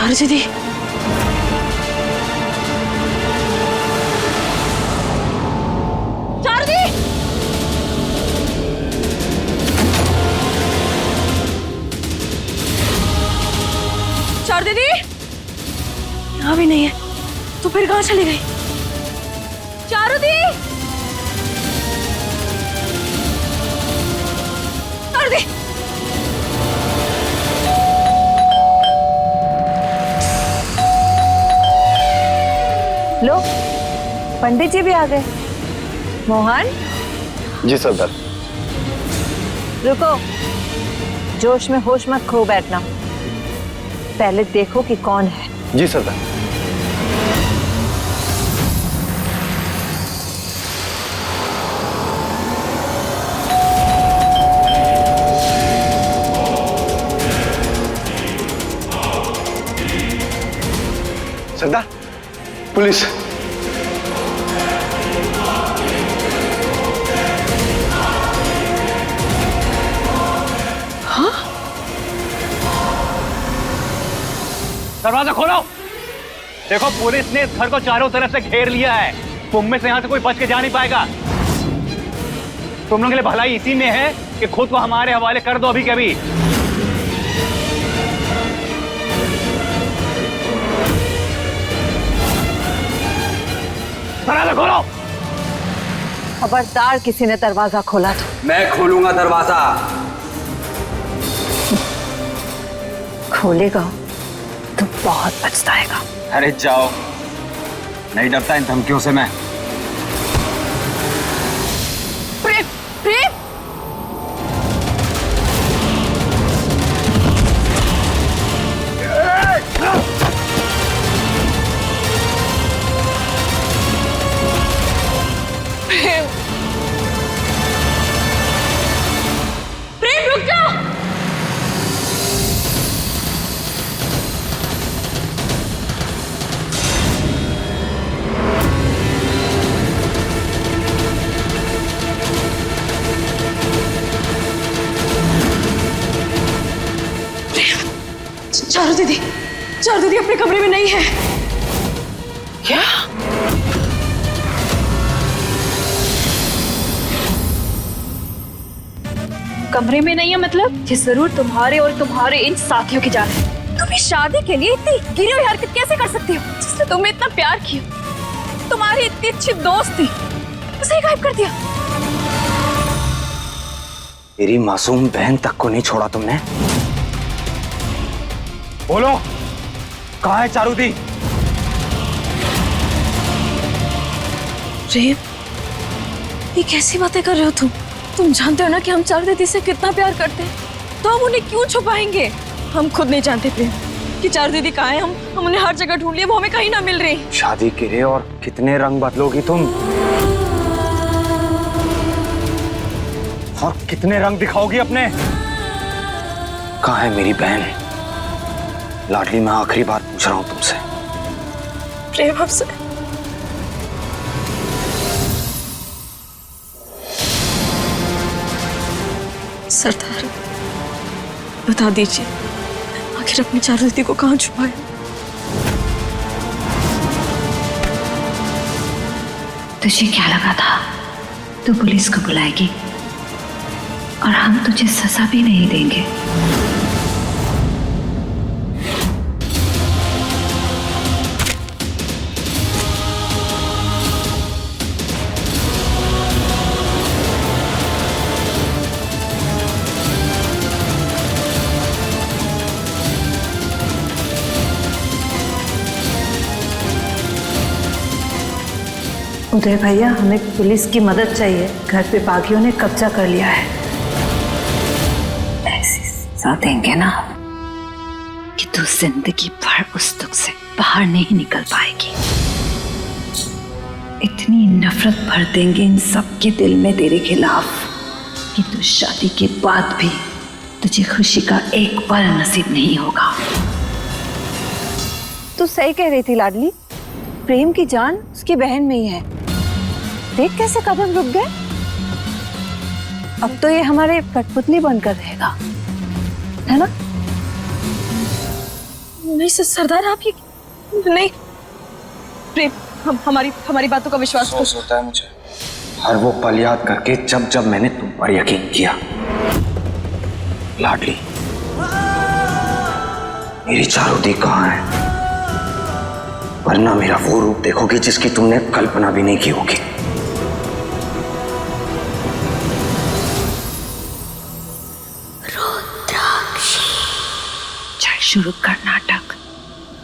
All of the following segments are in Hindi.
चारू दीदी, चारू दीदी, चारू दीदी यहाँ भी नहीं है, तो फिर कहाँ चली गई? चारू दी, चारू दी, लो, पंडित जी भी आ गए। मोहन। जी सरदार। रुको, जोश में होश मत खो बैठना, पहले देखो कि कौन है। जी सरदार। सरदार, पुलिस। हाँ? दरवाजा खोलो। देखो, पुलिस ने इस घर को चारों तरफ से घेर लिया है। तुम में से यहाँ से कोई बच के जा नहीं पाएगा। तुम लोगों के लिए भलाई इसी में है कि खुद को हमारे हवाले कर दो अभी के अभी। दरवाजा खोलो। खबरदार किसी ने दरवाजा खोला तो मैं खोलूंगा दरवाजा। खोलेगा तो बहुत पछताएगा। अरे जाओ, नहीं डरता इन धमकियों से मैं। प्रेम, प्रेम, प्रेम, प्रेम रुक जाओ। चारू दीदी, चारू दीदी अपने कमरे में नहीं है। क्या? कमरे में नहीं है मतलब? ये जरूर तुम्हारे और तुम्हारे इन साथियों की जान है। तुम इस शादी के लिए इतनी गिरी हुई हरकत कैसे कर सकती हो? जिसने तुम्हें इतना प्यार किया, तुम्हारी इतनी अच्छी दोस्त थी, उसे गायब कर दिया। मेरी मासूम बहन तक को नहीं छोड़ा तुमने। बोलो, कहाँ है चारू दी? प्रेम, ये कैसी बातें कर रहे हो तुम? तुम जानते हो ना कि हम चारू दीदी से कितना प्यार करते हैं, तो हम उन्हें क्यों छुपाएंगे? हम खुद नहीं जानते प्रेम कि चारू दीदी कहाँ है। हम उन्हें हर जगह ढूंढ लिए, वो हमें कहीं ना मिल रही। शादी के लिए और कितने रंग बदलोगी तुम, और कितने रंग दिखाओगी अपने? कहाँ है मेरी बहन? लाडली, मैं आखिरी बार पूछ रहा हूं तुमसे। प्रेम, हमसे सरदार, बता दीजिए आखिर अपनी चारू दीदी को कहाँ छुपाया? तुझे क्या लगा था तू पुलिस को बुलाएगी और हम तुझे सजा भी नहीं देंगे? उदय भैया, हमें पुलिस की मदद चाहिए। घर पे बागियों ने कब्जा कर लिया है। ऐसी सजा देंगे ना कि तू जिंदगी भर उस दुख से बाहर नहीं निकल पाएगी। इतनी नफरत भर देंगे इन सब के दिल में तेरे खिलाफ कि तू शादी के बाद भी तुझे खुशी का एक पल नसीब नहीं होगा। तू सही कह रही थी लाडली, प्रेम की जान उसकी बहन में ही है। देख कैसे कदम रुक गए। अब तो ये हमारे कठपुतली बनकर रहेगा, है ना? नहीं सरदार, आप ये नहीं। प्रेम, हमारी बातों का विश्वास करो। अफसोस होता है मुझे हर वो पल याद करके जब जब मैंने तुम पर यकीन किया। लाडली, मेरी चारुदी कहाँ है? वरना मेरा वो रूप देखोगी जिसकी तुमने कल्पना भी नहीं की होगी। चल शुरू कर नाटक,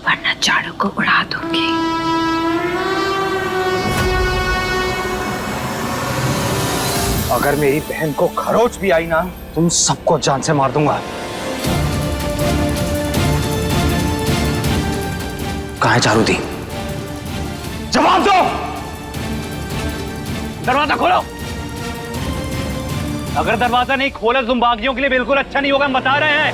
वरना चारों को उड़ा दूंगी। अगर मेरी बहन को खरोच भी आई ना, तुम सबको जान से मार दूंगा। कहाँ है चारुदी? जवाब दो। दरवाजा खोलो। अगर दरवाजा नहीं खोला तुम बागियों के लिए बिल्कुल अच्छा नहीं होगा, हम बता रहे हैं।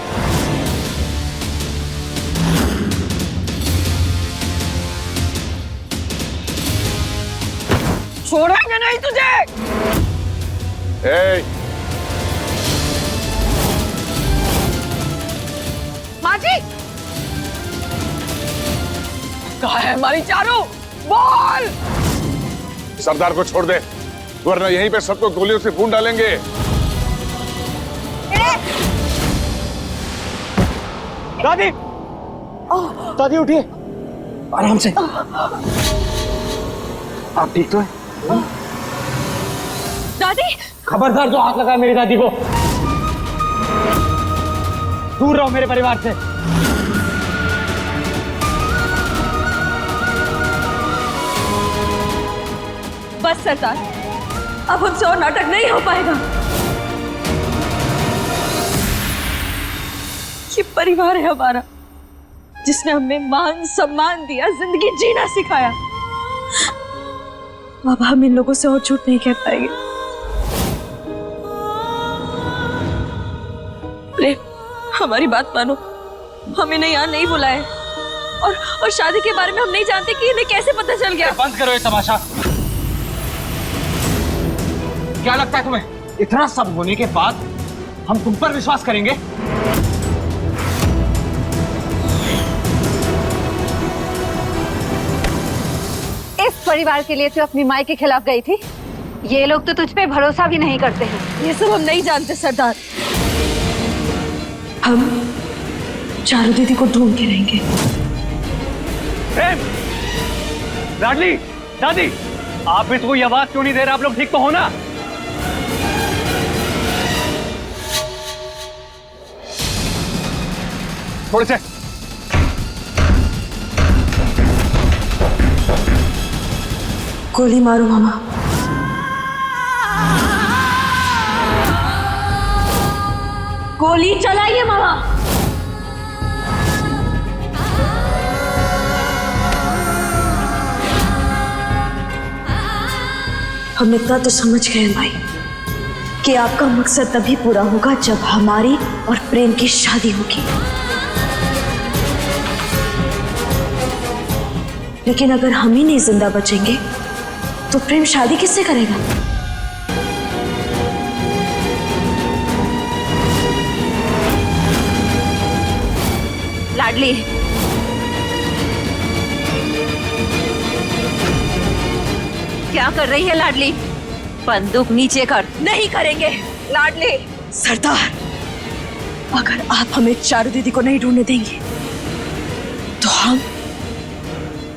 छोड़ेंगे नहीं तुझे। माँ जी, कहाँ है हमारी चारू? बोल। सरदार को छोड़ दे, वरना यहीं पे सबको गोलियों से भून डालेंगे। दादी, दादी उठिए, आराम से। आप ठीक तो है? दादी, खबरदार जो हाथ लगा मेरी दादी को। दूर रहो मेरे परिवार से। बस सरदार, अब हमसे और नाटक नहीं हो पाएगा। ये परिवार है हमारा, जिसने हमें मान सम्मान दिया, जिंदगी जीना सिखाया। अब हम इन लोगों से और झूठ नहीं कह पाएंगे। प्रेम, हमारी बात मानो, हम इन्हें यहाँ नहीं बुलाए, और शादी के बारे में हम नहीं जानते कि इन्हें कैसे पता चल गया। बंद करो ये तमाशा। क्या लगता है तुम्हें, इतना सब होने के बाद हम तुम पर विश्वास करेंगे? इस परिवार के लिए तो अपनी माई के खिलाफ गई थी। ये लोग तो तुझ पे भरोसा भी नहीं करते हैं। ये सब हम नहीं जानते सरदार। हम चारू दीदी को ढूंढ के रहेंगे। लाडली, दादी, आप भी तो कोई आवाज क्यों नहीं दे रहे? आप लोग ठीक तो हो ना? थोड़े से गोली मारो मामा। गोली चलाइए मामा। हम इतना तो समझ गए भाई कि आपका मकसद तभी पूरा होगा जब हमारी और प्रेम की शादी होगी। लेकिन अगर हम ही नहीं जिंदा बचेंगे तो प्रेम शादी किससे करेगा? लाडली, क्या कर रही है लाडली? बंदूक नीचे कर। नहीं करेंगे लाडली। सरदार, अगर आप हमें चारू दीदी को नहीं ढूंढने देंगे तो हम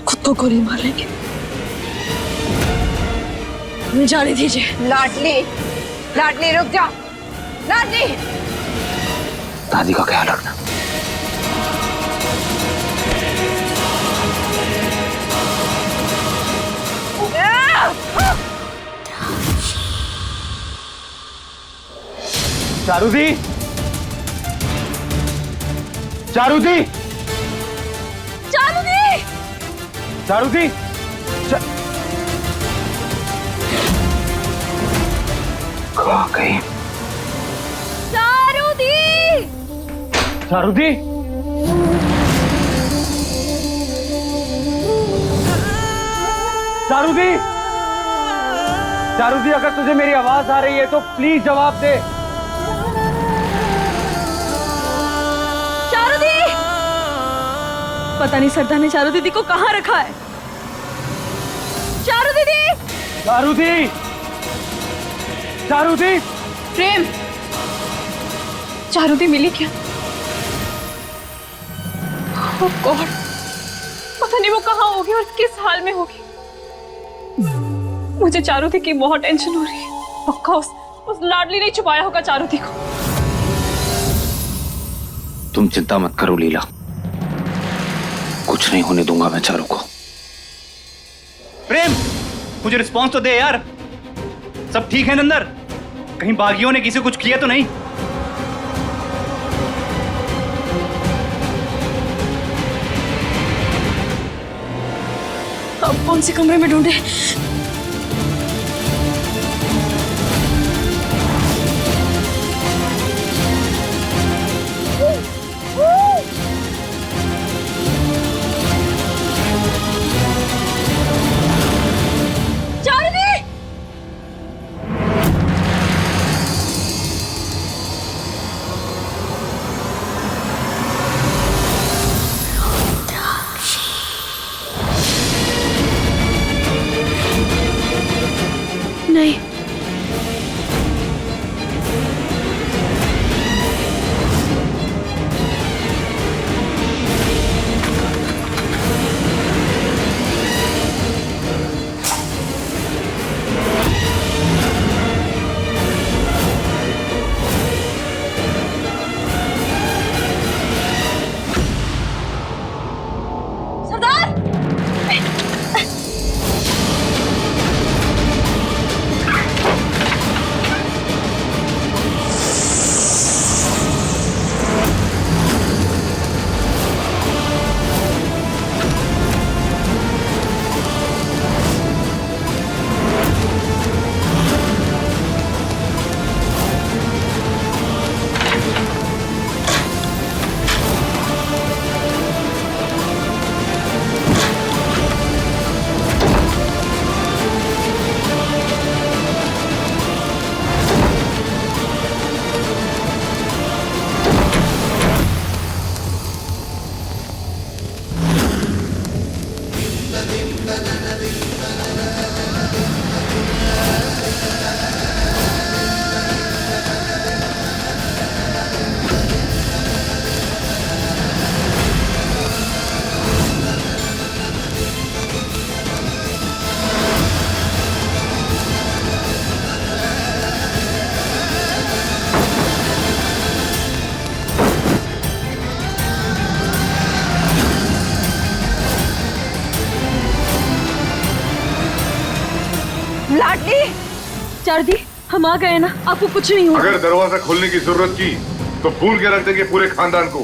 खुद को गोली मार लेंगे। हमें जाने दीजिए। लाडली, लाडली रुक जा। लाडली, दादी का ख्याल रखना। चारुदी, चारुदी, चारू दी, चारुदी, कहाँ गई? चारू दी, चारुदी, चारुदी, चारुदी, अगर तुझे मेरी आवाज आ रही है तो प्लीज जवाब दे। चारू दी, पता नहीं सरदार ने चारू दीदी को कहाँ रखा है। चारू दीदी! चारू दी! चारू दी! प्रेम, चारू दी मिली क्या? ओह गॉड, पता नहीं वो कहाँ होगी और किस हाल में होगी। मुझे चारू दी की बहुत टेंशन हो रही है। पक्का उस लाडली ने छुपाया होगा चारू दी को। तुम चिंता मत करो लीला, कुछ नहीं होने दूंगा मैं चारू को। प्रेम, मुझे रिस्पॉन्स तो दे यार। सब ठीक है नंदर? कहीं बागियों ने किसी को कुछ किया तो नहीं? अब कौन से कमरे में ढूंढे? नहीं, सरदार! लाडली! चारू दी, हम आ गए ना, आपको कुछ नहीं होगा। अगर दरवाजा खोलने की जरूरत की तो भूल के रख देंगे पूरे खानदान को।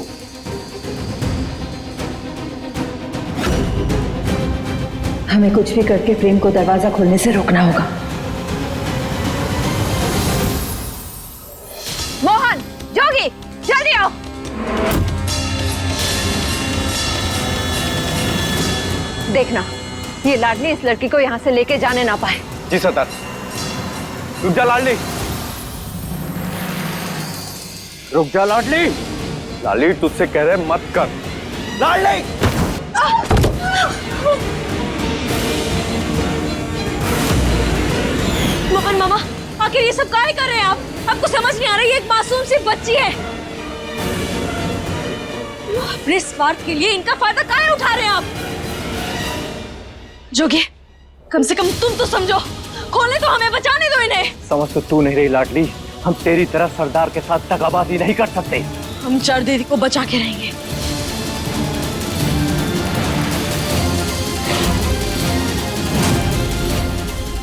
हमें कुछ भी करके प्रेम को दरवाजा खोलने से रोकना होगा। मोहन, जोगी, जल्दी आओ। देखना, ये लाडली इस लड़की को यहाँ से लेके जाने ना पाए। जी सरदार। रुक जा लाडली। रुक जा लाडली। लाडली तुझसे कह रहे मत कर। लाडली! मोहन मामा, आखिर ये सब काहे कर रहे हैं आप? आपको समझ नहीं आ रही, एक मासूम सी बच्ची है। अपने स्वार्थ के लिए इनका फायदा काहे उठा रहे हैं आप? जोगी, कम से कम तुम तो समझो, खोले तो हमें, बचाने दो इन्हें। समझ तो तू नहीं रही लाडली, हम तेरी तरह सरदार के साथ दगाबाजी नहीं कर सकते। हम चारू दीदी को बचा के रहेंगे।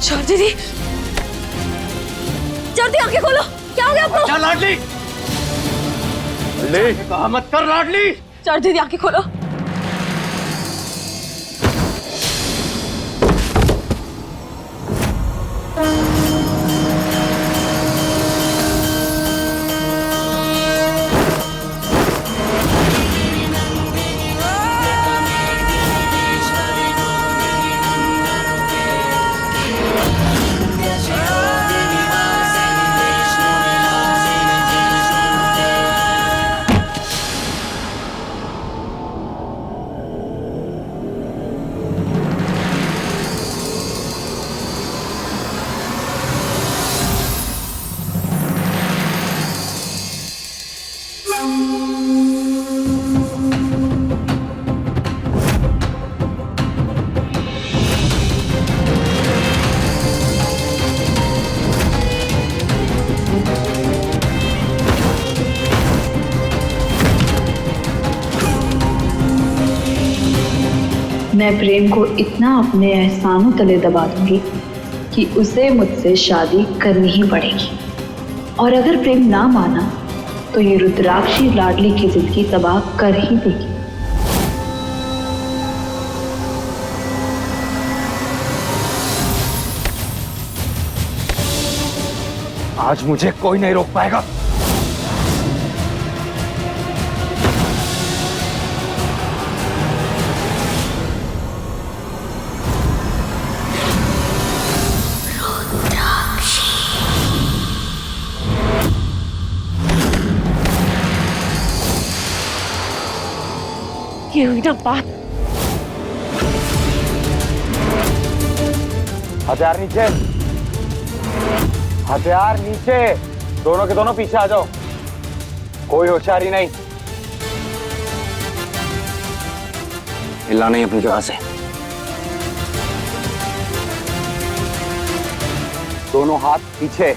चारू दीदी, चारू दी, आंखें खोलो। क्या हो गया आपको? अच्छा लाडली, कहा मत कर लाडली। चारू दीदी, आंखें खोलो। मैं प्रेम को इतना अपने एहसानों तले दबा दूंगी कि उसे मुझसे शादी करनी ही पड़ेगी। और अगर प्रेम ना माना तो ये रुद्राक्षी लाडली की जिंदगी तबाह कर ही देगी। आज मुझे कोई नहीं रोक पाएगा। ये हुई ना बात। हथियार नीचे, हथियार नीचे। दोनों के दोनों पीछे आ जाओ, कोई होशियारी नहीं। हिलना नहीं अपनी जगह से। दोनों हाथ पीछे।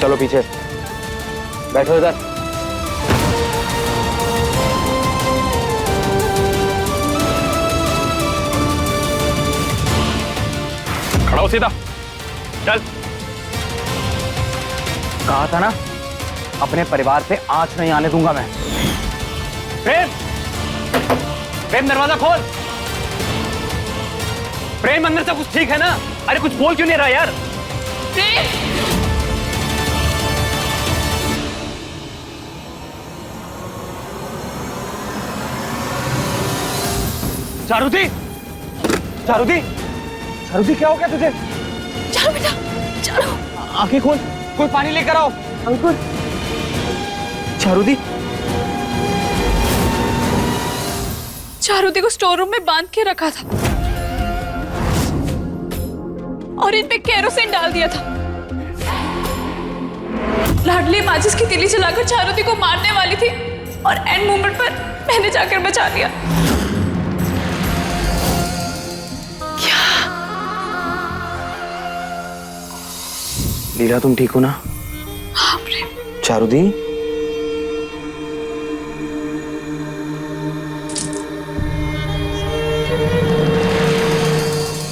चलो पीछे बैठो इधर। खड़ा हो सीधा, चल। कहा था ना, अपने परिवार पे आंच नहीं आने दूंगा मैं। प्रेम, प्रेम दरवाजा खोल। प्रेम अंदर से कुछ ठीक है ना? अरे कुछ बोल क्यों नहीं रहा यार? प्रेम, चारुदी, चारुदी, चारुदी क्या हो गया तुझे? चारू बेटा, चारू। आंखें खोल, कोई पानी लेकर आओ। अंकुर, चारुदी, चारुदी को स्टोर रूम में बांध के रखा था और इन पे केरोसिन डाल दिया था। लाडली माचिस की तीली जलाकर चारुदी को मारने वाली थी और एंड मोमेंट पर मैंने जाकर बचा लिया। लीला तुम ठीक हो ना? हाँ प्रेम। चारुदी,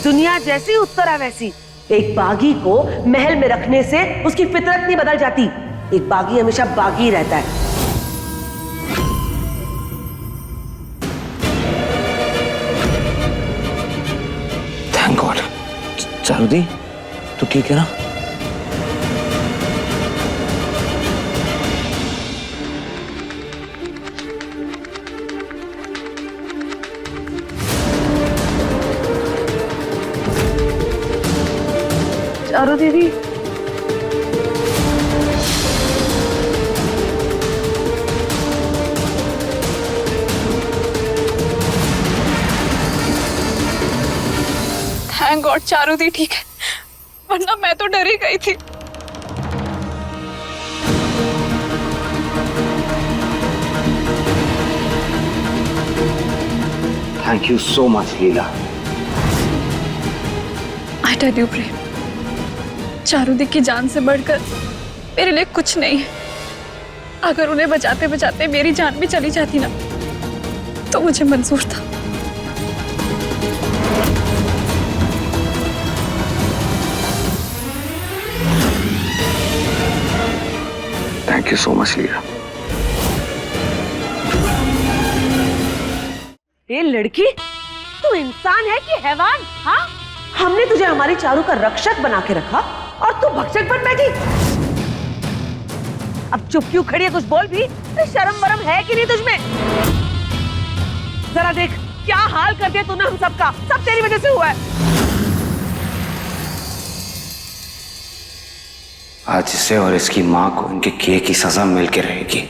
दुनिया जैसी उत्तरा वैसी। एक बागी को महल में रखने से उसकी फितरत नहीं बदल जाती। एक बागी हमेशा बागी ही रहता है। Thank God. चारुदी, तू ठीक है ना? चारू दीदी, थैंक गॉड चारू दी ठीक है, वरना मैं तो डर ही गई थी। Thank you so much Leela. I tell you Prem, चारुदी की जान से बढ़कर मेरे लिए कुछ नहीं है। अगर उन्हें बचाते बचाते मेरी जान भी चली जाती ना तो मुझे मंजूर था। थैंक यू सो मच लीला। ये लड़की, तू इंसान है कि हैवान? हाँ, हमने तुझे हमारी चारू का रक्षक बना के रखा और तू भक्षक बन बैठी। अब चुप क्यों खड़ी है? कुछ बोल भी। शर्म वरम है कि नहीं तुझमें? जरा देख क्या हाल कर दिया तूने हम सबका। सब तेरी वजह से हुआ है। आज इसे और इसकी मां को इनके किए की सजा मिल के रहेगी।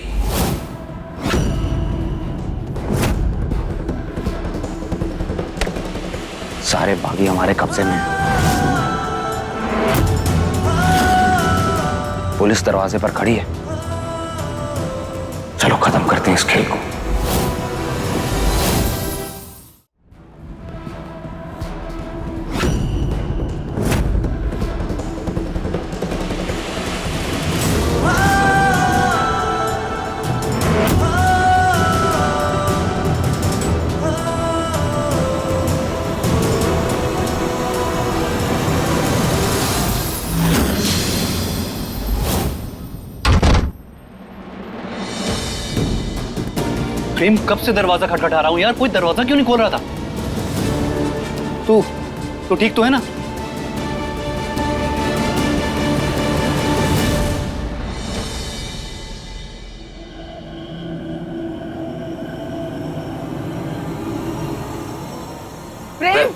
सारे बागी हमारे कब्जे में हैं। पुलिस दरवाजे पर खड़ी है। चलो खत्म करते हैं इस खेल को। प्रेम, कब से दरवाजा खटखटा रहा हूँ यार, कोई दरवाजा क्यों नहीं खोल रहा था? तू ठीक तो है ना? प्रेम